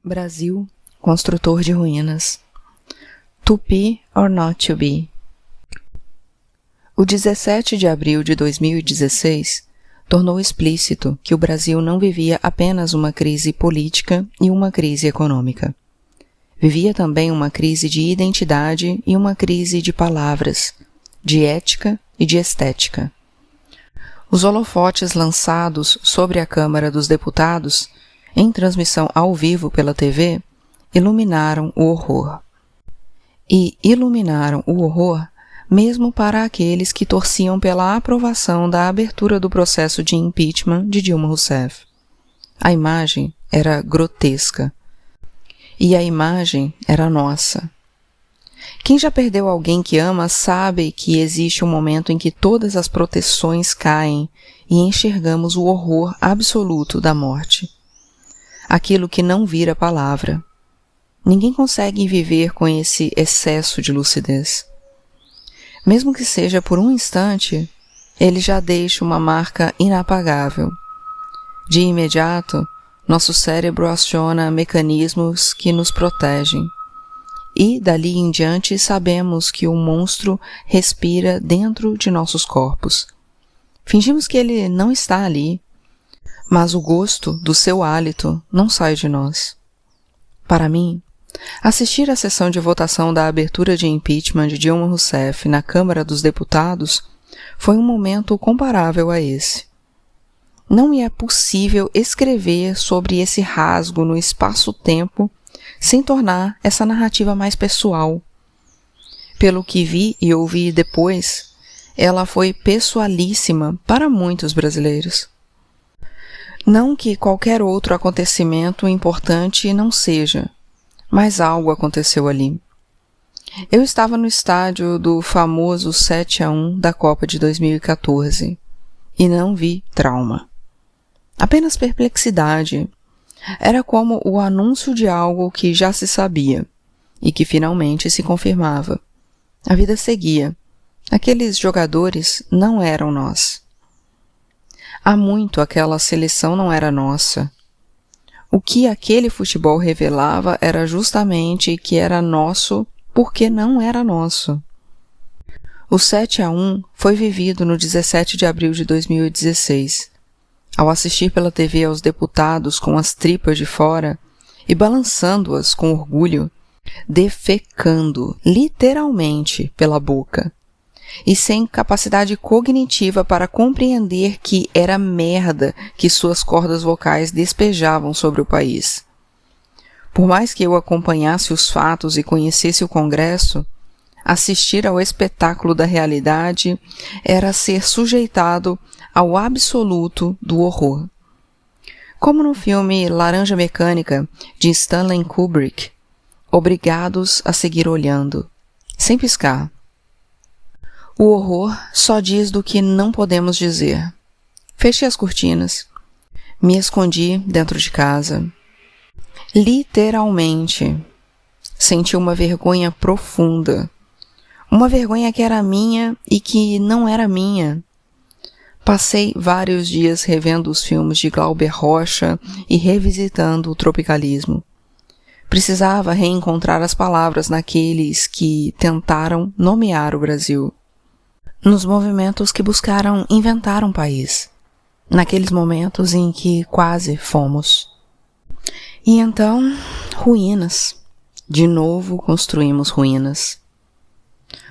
Brasil, construtor de ruínas. To be or not to be. O 17 de abril de 2016 tornou explícito que o Brasil não vivia apenas uma crise política e uma crise econômica. Vivia também uma crise de identidade e uma crise de palavras, de ética e de estética. Os holofotes lançados sobre a Câmara dos Deputados, em transmissão ao vivo pela TV, iluminaram o horror. E iluminaram o horror mesmo para aqueles que torciam pela aprovação da abertura do processo de impeachment de Dilma Rousseff. A imagem era grotesca. E a imagem era nossa. Quem já perdeu alguém que ama sabe que existe um momento em que todas as proteções caem e enxergamos o horror absoluto da morte. Aquilo que não vira palavra. Ninguém consegue viver com esse excesso de lucidez. Mesmo que seja por um instante, ele já deixa uma marca inapagável. De imediato, nosso cérebro aciona mecanismos que nos protegem. E, dali em diante, sabemos que o monstro respira dentro de nossos corpos. Fingimos que ele não está ali, mas o gosto do seu hálito não sai de nós. Para mim, assistir à sessão de votação da abertura de impeachment de Dilma Rousseff na Câmara dos Deputados foi um momento comparável a esse. Não me é possível escrever sobre esse rasgo no espaço-tempo sem tornar essa narrativa mais pessoal. Pelo que vi e ouvi depois, ela foi pessoalíssima para muitos brasileiros. Não que qualquer outro acontecimento importante não seja, mas algo aconteceu ali. Eu estava no estádio do famoso 7-1 da Copa de 2014 e não vi trauma. Apenas perplexidade. Era como o anúncio de algo que já se sabia e que finalmente se confirmava. A vida seguia. Aqueles jogadores não eram nós. Há muito aquela seleção não era nossa. O que aquele futebol revelava era justamente que era nosso porque não era nosso. O 7-1 foi vivido no 17 de abril de 2016. Ao assistir pela TV aos deputados com as tripas de fora e balançando-as com orgulho, defecando literalmente pela boca, e sem capacidade cognitiva para compreender que era merda que suas cordas vocais despejavam sobre o país. Por mais que eu acompanhasse os fatos e conhecesse o Congresso, assistir ao espetáculo da realidade era ser sujeitado ao absoluto do horror. Como no filme Laranja Mecânica, de Stanley Kubrick, obrigados a seguir olhando, sem piscar. O horror só diz do que não podemos dizer. Fechei as cortinas. Me escondi dentro de casa. Literalmente. Senti uma vergonha profunda. Uma vergonha que era minha e que não era minha. Passei vários dias revendo os filmes de Glauber Rocha e revisitando o tropicalismo. Precisava reencontrar as palavras naqueles que tentaram nomear o Brasil. Nos movimentos que buscaram inventar um país. Naqueles momentos em que quase fomos. E então, ruínas. De novo construímos ruínas.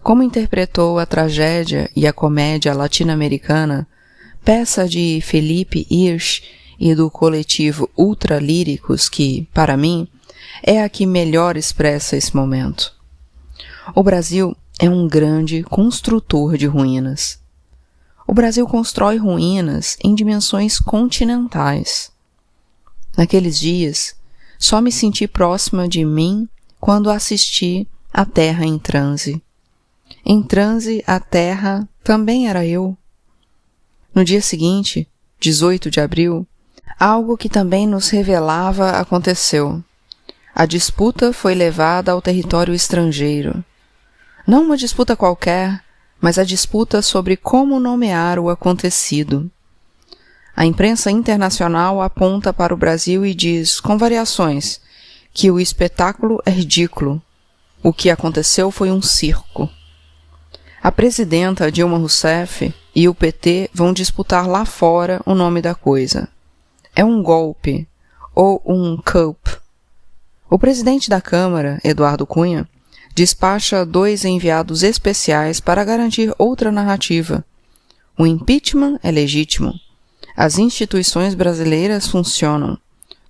Como interpretou a tragédia e a comédia latino-americana, peça de Felipe Hirsch e do coletivo Ultra Líricos que, para mim, é a que melhor expressa esse momento. O Brasil é um grande construtor de ruínas. O Brasil constrói ruínas em dimensões continentais. Naqueles dias, só me senti próxima de mim quando assisti a Terra em transe. Em transe, a Terra também era eu. No dia seguinte, 18 de abril, algo que também nos revelava aconteceu. A disputa foi levada ao território estrangeiro. Não uma disputa qualquer, mas a disputa sobre como nomear o acontecido. A imprensa internacional aponta para o Brasil e diz, com variações, que o espetáculo é ridículo. O que aconteceu foi um circo. A presidenta Dilma Rousseff e o PT vão disputar lá fora o nome da coisa. É um golpe ou um coup. O presidente da Câmara, Eduardo Cunha, despacha 2 enviados especiais para garantir outra narrativa. O impeachment é legítimo. As instituições brasileiras funcionam.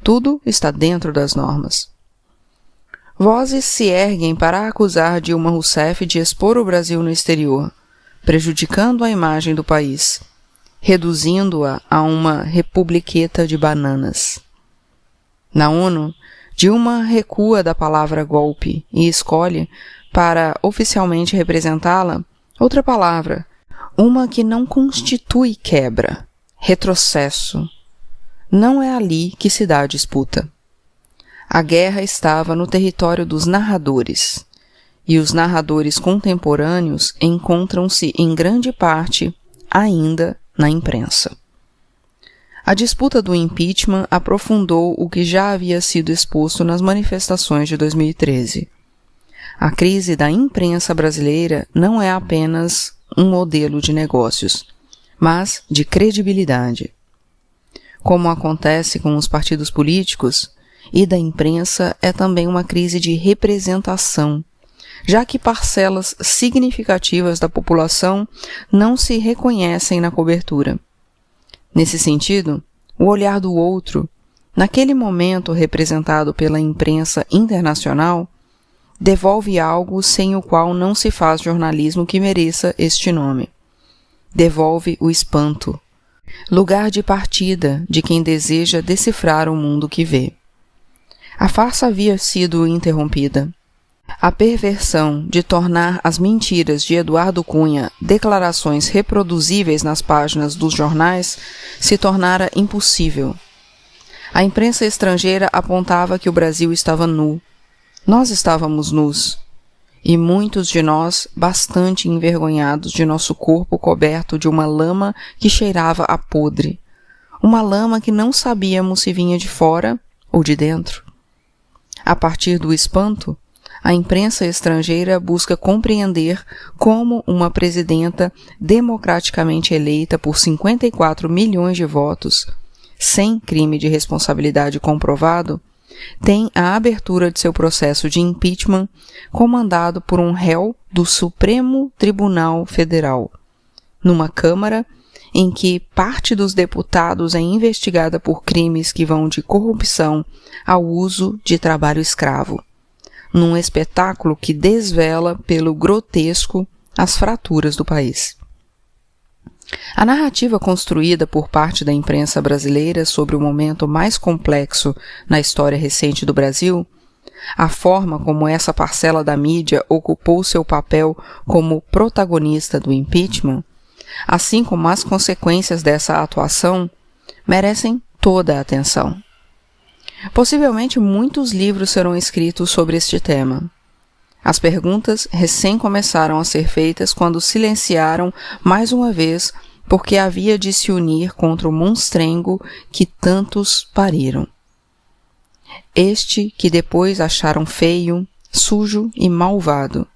Tudo está dentro das normas. Vozes se erguem para acusar Dilma Rousseff de expor o Brasil no exterior, prejudicando a imagem do país, reduzindo-a a uma republiqueta de bananas. Na ONU, Dilma recua da palavra golpe e escolhe, para oficialmente representá-la, outra palavra, uma que não constitui quebra, retrocesso. Não é ali que se dá a disputa. A guerra estava no território dos narradores, e os narradores contemporâneos encontram-se em grande parte ainda na imprensa. A disputa do impeachment aprofundou o que já havia sido exposto nas manifestações de 2013. A crise da imprensa brasileira não é apenas um modelo de negócios, mas de credibilidade. Como acontece com os partidos políticos, e da imprensa é também uma crise de representação, já que parcelas significativas da população não se reconhecem na cobertura. Nesse sentido, o olhar do outro, naquele momento representado pela imprensa internacional, devolve algo sem o qual não se faz jornalismo que mereça este nome. Devolve o espanto, lugar de partida de quem deseja decifrar o mundo que vê. A farsa havia sido interrompida. A perversão de tornar as mentiras de Eduardo Cunha declarações reproduzíveis nas páginas dos jornais se tornara impossível. A imprensa estrangeira apontava que o Brasil estava nu. Nós estávamos nus. E muitos de nós bastante envergonhados de nosso corpo coberto de uma lama que cheirava a podre. Uma lama que não sabíamos se vinha de fora ou de dentro. A partir do espanto, a imprensa estrangeira busca compreender como uma presidenta democraticamente eleita por 54 milhões de votos, sem crime de responsabilidade comprovado, tem a abertura de seu processo de impeachment comandado por um réu do Supremo Tribunal Federal, numa Câmara em que parte dos deputados é investigada por crimes que vão de corrupção ao uso de trabalho escravo, num espetáculo que desvela pelo grotesco as fraturas do país. A narrativa construída por parte da imprensa brasileira sobre o momento mais complexo na história recente do Brasil, a forma como essa parcela da mídia ocupou seu papel como protagonista do impeachment, assim como as consequências dessa atuação, merecem toda a atenção. Possivelmente muitos livros serão escritos sobre este tema. As perguntas recém começaram a ser feitas quando silenciaram mais uma vez porque havia de se unir contra o monstrengo que tantos pariram. Este que depois acharam feio, sujo e malvado.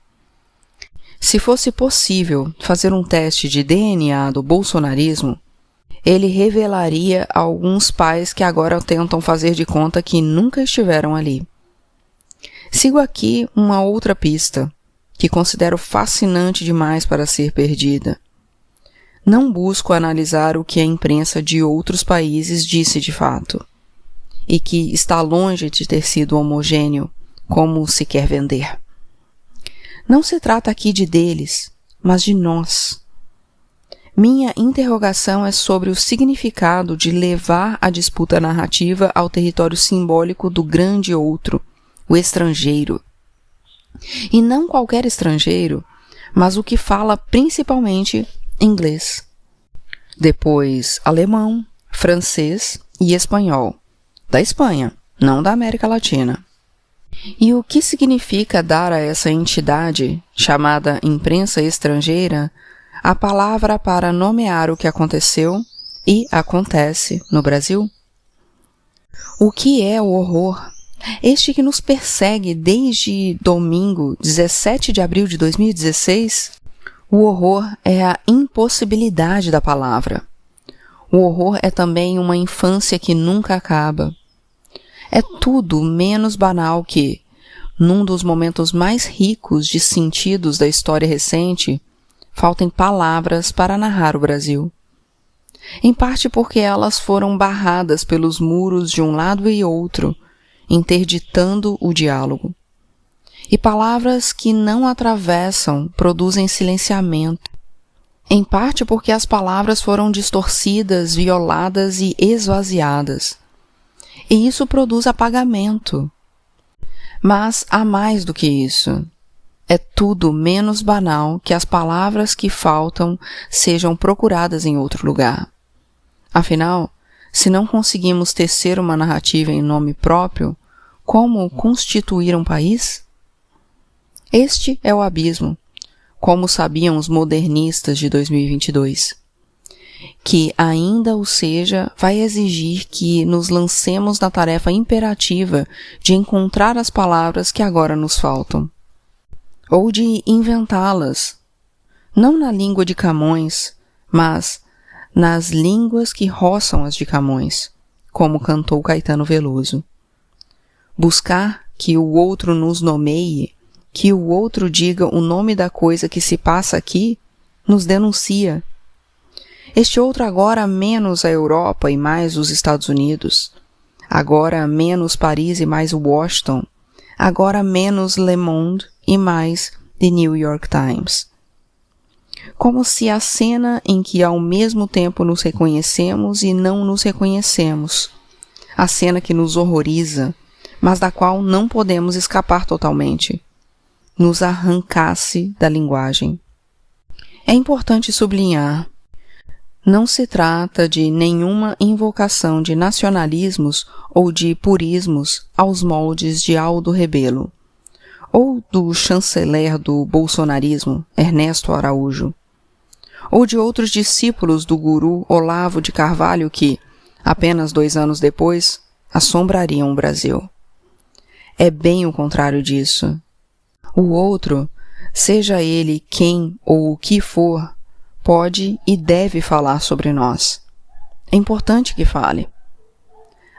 Se fosse possível fazer um teste de DNA do bolsonarismo, ele revelaria a alguns pais que agora tentam fazer de conta que nunca estiveram ali. Sigo aqui uma outra pista, que considero fascinante demais para ser perdida. Não busco analisar o que a imprensa de outros países disse de fato, e que está longe de ter sido homogêneo, como se quer vender. Não se trata aqui de deles, mas de nós. Minha interrogação é sobre o significado de levar a disputa narrativa ao território simbólico do grande outro, o estrangeiro. E não qualquer estrangeiro, mas o que fala principalmente inglês. Depois alemão, francês e espanhol. Da Espanha, não da América Latina. E o que significa dar a essa entidade, chamada imprensa estrangeira, a palavra para nomear o que aconteceu e acontece no Brasil? O que é o horror Este que nos persegue desde domingo, 17 de abril de 2016, o horror é a impossibilidade da palavra. O horror é também uma infância que nunca acaba. É tudo menos banal que, num dos momentos mais ricos de sentidos da história recente, faltem palavras para narrar o Brasil. Em parte porque elas foram barradas pelos muros de um lado e outro, interditando o diálogo. E palavras que não atravessam produzem silenciamento. Em parte porque as palavras foram distorcidas, violadas e esvaziadas. E isso produz apagamento. Mas há mais do que isso. É tudo menos banal que as palavras que faltam sejam procuradas em outro lugar. Afinal, se não conseguimos tecer uma narrativa em nome próprio, como constituir um país? Este é o abismo, como sabiam os modernistas de 2022. Que ainda o seja, vai exigir que nos lancemos na tarefa imperativa de encontrar as palavras que agora nos faltam. Ou de inventá-las, não na língua de Camões, mas nas línguas que roçam as de Camões, como cantou Caetano Veloso. Buscar que o outro nos nomeie, que o outro diga o nome da coisa que se passa aqui, nos denuncia. Este outro agora menos a Europa e mais os Estados Unidos, agora menos Paris e mais Washington, agora menos Le Monde e mais The New York Times. Como se a cena em que ao mesmo tempo nos reconhecemos e não nos reconhecemos, a cena que nos horroriza, mas da qual não podemos escapar totalmente, nos arrancasse da linguagem. É importante sublinhar, não se trata de nenhuma invocação de nacionalismos ou de purismos aos moldes de Aldo Rebelo, ou do chanceler do bolsonarismo, Ernesto Araújo, ou de outros discípulos do guru Olavo de Carvalho que, apenas 2 anos depois, assombrariam o Brasil. É bem o contrário disso. O outro, seja ele quem ou o que for, pode e deve falar sobre nós. É importante que fale.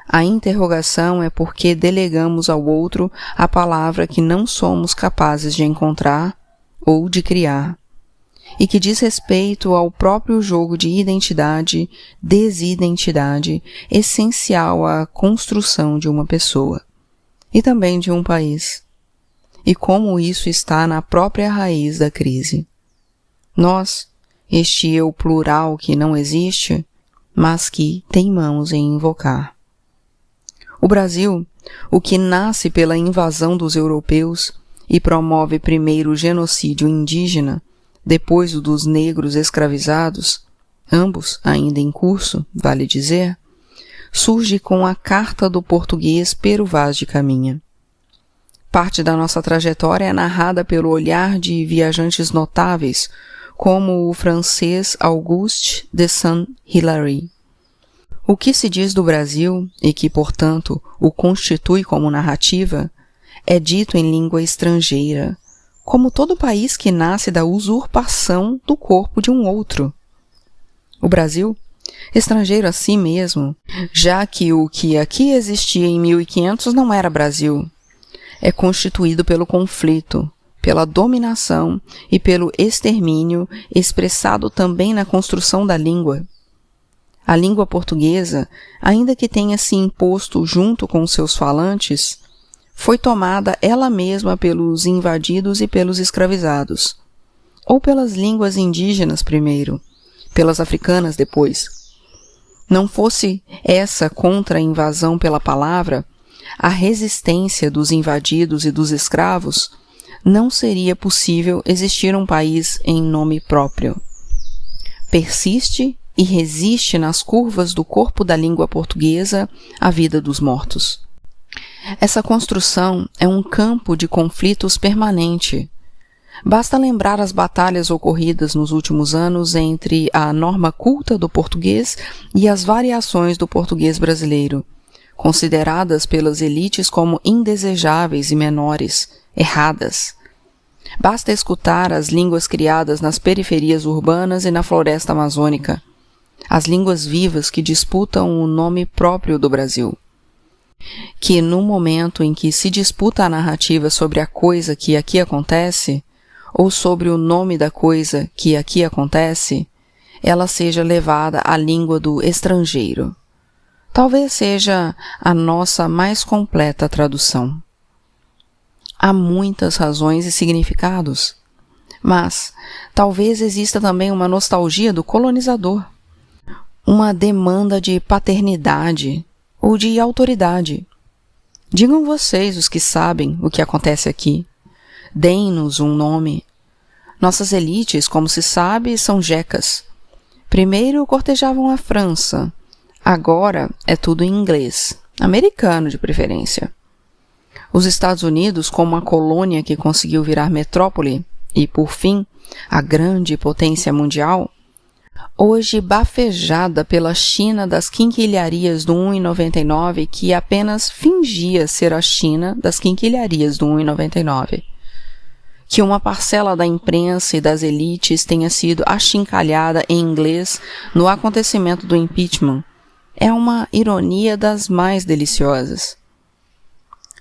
A interrogação é porque delegamos ao outro a palavra que não somos capazes de encontrar ou de criar, e que diz respeito ao próprio jogo de identidade-desidentidade essencial à construção de uma pessoa, e também de um país, e como isso está na própria raiz da crise. Nós, este eu plural que não existe, mas que teimamos em invocar. O Brasil, o que nasce pela invasão dos europeus e promove primeiro o genocídio indígena, depois o dos negros escravizados, ambos ainda em curso, vale dizer, surge com a carta do português Pero Vaz de Caminha. Parte da nossa trajetória é narrada pelo olhar de viajantes notáveis, como o francês Auguste de Saint-Hilaire. O que se diz do Brasil, e que, portanto, o constitui como narrativa, é dito em língua estrangeira, como todo país que nasce da usurpação do corpo de um outro. O Brasil, estrangeiro a si mesmo, já que o que aqui existia em 1500 não era Brasil, é constituído pelo conflito, pela dominação e pelo extermínio expressado também na construção da língua. A língua portuguesa, ainda que tenha se imposto junto com seus falantes, foi tomada ela mesma pelos invadidos e pelos escravizados, ou pelas línguas indígenas primeiro, pelas africanas depois. Não fosse essa contra a invasão pela palavra, a resistência dos invadidos e dos escravos, não seria possível existir um país em nome próprio. Persiste e resiste nas curvas do corpo da língua portuguesa a vida dos mortos. Essa construção é um campo de conflitos permanente. Basta lembrar as batalhas ocorridas nos últimos anos entre a norma culta do português e as variações do português brasileiro, consideradas pelas elites como indesejáveis e menores, erradas. Basta escutar as línguas criadas nas periferias urbanas e na floresta amazônica, as línguas vivas que disputam o nome próprio do Brasil. Que no momento em que se disputa a narrativa sobre a coisa que aqui acontece, ou sobre o nome da coisa que aqui acontece, ela seja levada à língua do estrangeiro. Talvez seja a nossa mais completa tradução. Há muitas razões e significados, mas talvez exista também uma nostalgia do colonizador, uma demanda de paternidade ou de autoridade. Digam vocês, os que sabem o que acontece aqui. Deem-nos um nome. Nossas elites, como se sabe, são jecas. Primeiro cortejavam a França. Agora é tudo em inglês, americano de preferência. Os Estados Unidos, como uma colônia que conseguiu virar metrópole e, por fim, a grande potência mundial, hoje bafejada pela China das quinquilharias do 1,99 que apenas fingia ser a China das quinquilharias do 1,99. Que uma parcela da imprensa e das elites tenha sido achincalhada em inglês no acontecimento do impeachment é uma ironia das mais deliciosas.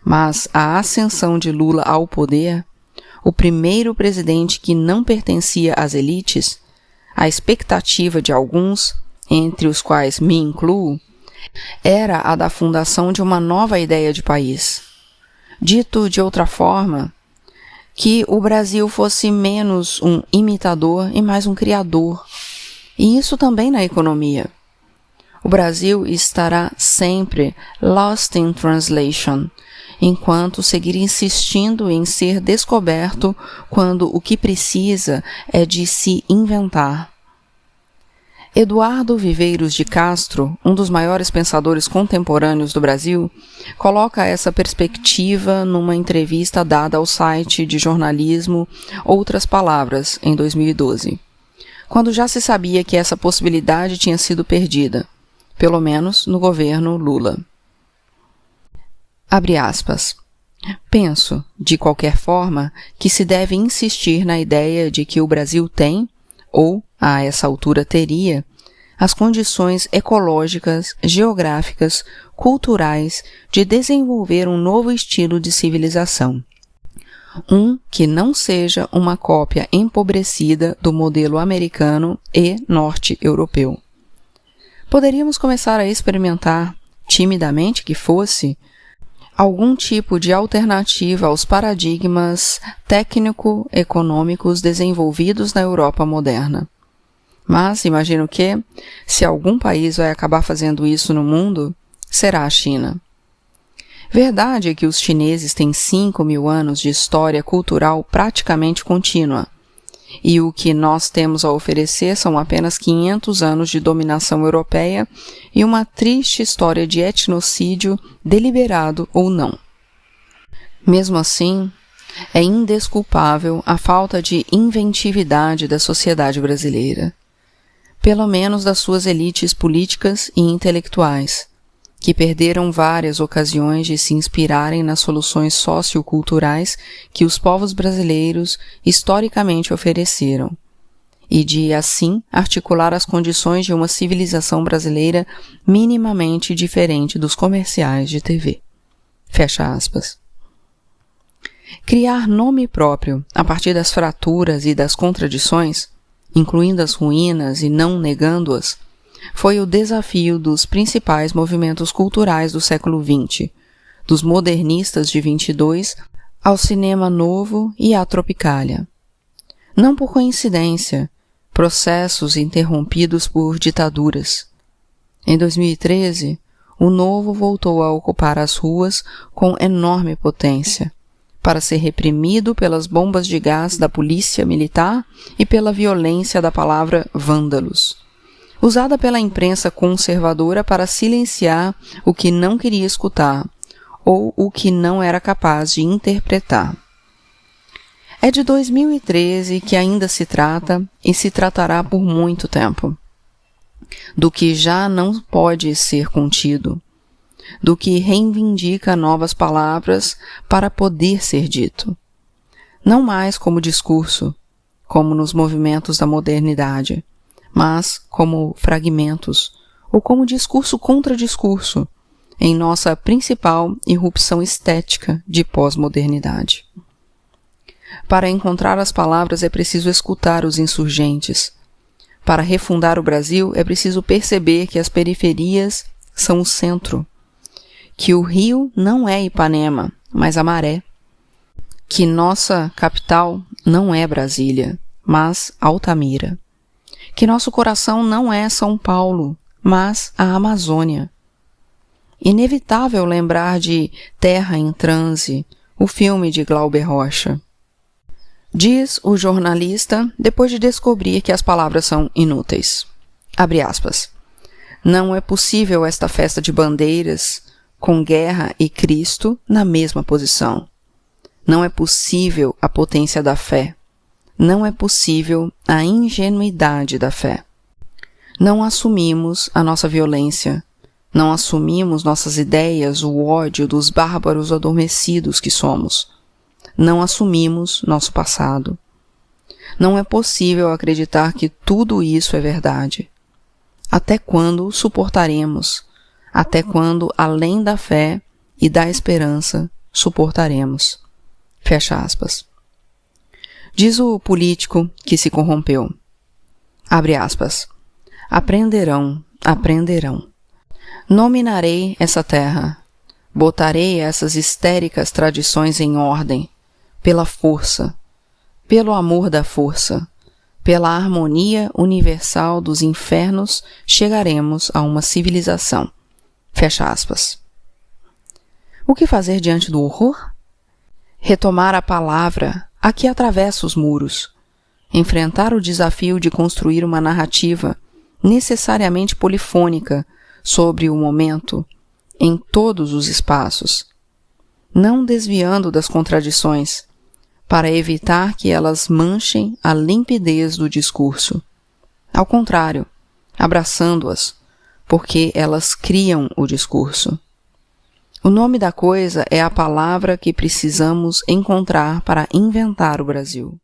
Mas a ascensão de Lula ao poder, o primeiro presidente que não pertencia às elites, a expectativa de alguns, entre os quais me incluo, era a da fundação de uma nova ideia de país. Dito de outra forma, que o Brasil fosse menos um imitador e mais um criador. E isso também na economia. O Brasil estará sempre lost in translation, enquanto seguir insistindo em ser descoberto quando o que precisa é de se inventar. Eduardo Viveiros de Castro, um dos maiores pensadores contemporâneos do Brasil, coloca essa perspectiva numa entrevista dada ao site de jornalismo Outras Palavras, em 2012, quando já se sabia que essa possibilidade tinha sido perdida, pelo menos no governo Lula. Abre aspas. Penso, de qualquer forma, que se deve insistir na ideia de que o Brasil tem, ou, a essa altura teria, as condições ecológicas, geográficas, culturais de desenvolver um novo estilo de civilização. Um que não seja uma cópia empobrecida do modelo americano e norte-europeu. Poderíamos começar a experimentar, timidamente que fosse, algum tipo de alternativa aos paradigmas técnico-econômicos desenvolvidos na Europa moderna. Mas imagino que, se algum país vai acabar fazendo isso no mundo, será a China. Verdade é que os chineses têm 5.000 anos de história cultural praticamente contínua, e o que nós temos a oferecer são apenas 500 anos de dominação europeia e uma triste história de etnocídio deliberado ou não. Mesmo assim, é indesculpável a falta de inventividade da sociedade brasileira, pelo menos das suas elites políticas e intelectuais, que perderam várias ocasiões de se inspirarem nas soluções socioculturais que os povos brasileiros historicamente ofereceram, e de, assim, articular as condições de uma civilização brasileira minimamente diferente dos comerciais de TV. Fecha aspas. Criar nome próprio a partir das fraturas e das contradições, incluindo as ruínas e não negando-as, foi o desafio dos principais movimentos culturais do século XX, dos modernistas de 22 ao cinema novo e à Tropicália. Não por coincidência, processos interrompidos por ditaduras. Em 2013, o novo voltou a ocupar as ruas com enorme potência, para ser reprimido pelas bombas de gás da polícia militar e pela violência da palavra vândalos, usada pela imprensa conservadora para silenciar o que não queria escutar ou o que não era capaz de interpretar. É de 2013 que ainda se trata e se tratará por muito tempo, do que já não pode ser contido, do que reivindica novas palavras para poder ser dito. Não mais como discurso, como nos movimentos da modernidade, mas como fragmentos, ou como discurso contra discurso, em nossa principal irrupção estética de pós-modernidade. Para encontrar as palavras é preciso escutar os insurgentes. Para refundar o Brasil é preciso perceber que as periferias são o centro, que o rio não é Ipanema, mas a maré, que nossa capital não é Brasília, mas Altamira, que nosso coração não é São Paulo, mas a Amazônia. Inevitável lembrar de Terra em Transe, o filme de Glauber Rocha. Diz o jornalista depois de descobrir que as palavras são inúteis. Abre aspas. Não é possível esta festa de bandeiras com guerra e Cristo na mesma posição. Não é possível a potência da fé. Não é possível a ingenuidade da fé. Não assumimos a nossa violência. Não assumimos nossas ideias, o ódio dos bárbaros adormecidos que somos. Não assumimos nosso passado. Não é possível acreditar que tudo isso é verdade. Até quando suportaremos? Até quando, além da fé e da esperança, suportaremos? Fecha aspas. Diz o político que se corrompeu. Abre aspas. Aprenderão, aprenderão. Nominarei essa terra. Botarei essas histéricas tradições em ordem. Pela força, pelo amor da força, pela harmonia universal dos infernos, chegaremos a uma civilização. Fecha aspas. O que fazer diante do horror? Retomar a palavra a que atravessa os muros. Enfrentar o desafio de construir uma narrativa necessariamente polifônica sobre o momento, em todos os espaços, não desviando das contradições, para evitar que elas manchem a limpidez do discurso. Ao contrário, abraçando-as, porque elas criam o discurso. O nome da coisa é a palavra que precisamos encontrar para inventar o Brasil.